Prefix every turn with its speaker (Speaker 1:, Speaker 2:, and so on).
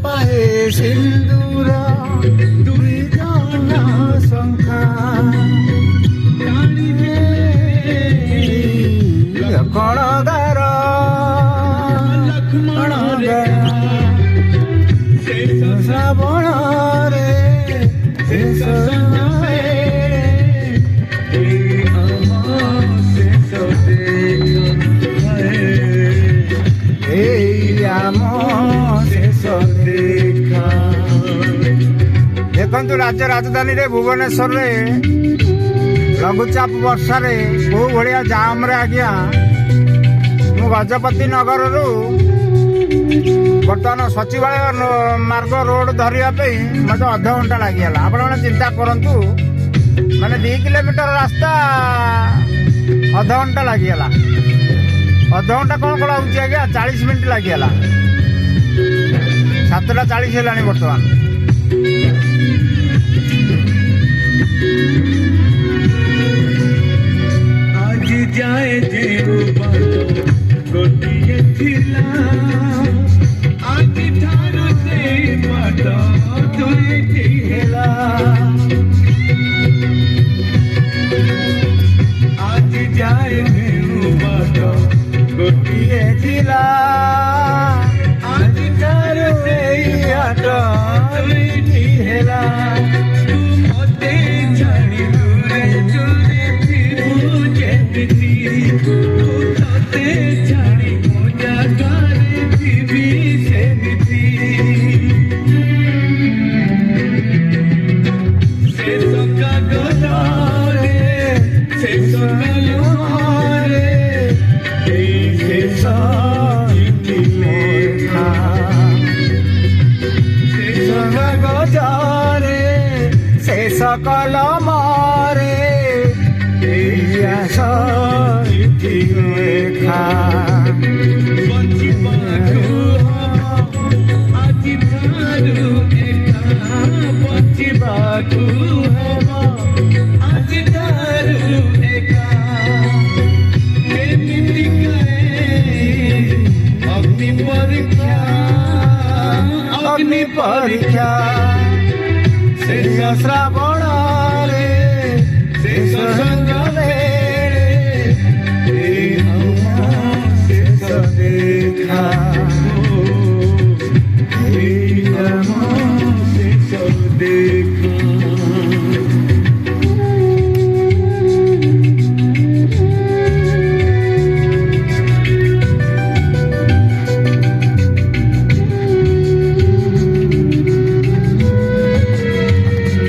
Speaker 1: ପାଏ ସିନ୍ଦୁର ଦୁଇ ଜଣ ଶଙ୍ଖା କଣ ଗାର ଲକ୍ଷ୍ମଣ ଶ୍ରାବଣରେ देखु राज्य राजधानी भुवनेश्वर लघुचाप वर्षा बहु भाया जाम रे आज्ञा मु गजपति नगर रु बर्तमान सचिवालय मार्ग रोड धरने मत अध घंटा लगिगला आपण मैंने चिंता करूँ माने 2 किलोमीटर रास्ता अध घंटा लगिगला अध घंटा कौन कौन हो आज्ञा 40 मिनट लगिगला 7:40 है बर्तमान
Speaker 2: आज जाए गोटिए थिला आज ठारू से बाट दुईटी हेला आज जाए बाट गोटिए थिला आज ठारू से बाट दुईटी हेला मते जानी दूरे चुरे फिरू जेती तोते जानी मोजा गारे जीवी सेती से सका गोदारे से सका लोरे से साथी मेखा से सका गोदारे
Speaker 1: से सकल मारे खा
Speaker 2: आज ठारू एका बचिबाकू हेबा आज ठारू एका केमिति कहे अग्नि
Speaker 1: परीक्षा से श्रावण रे शेष संगले देखा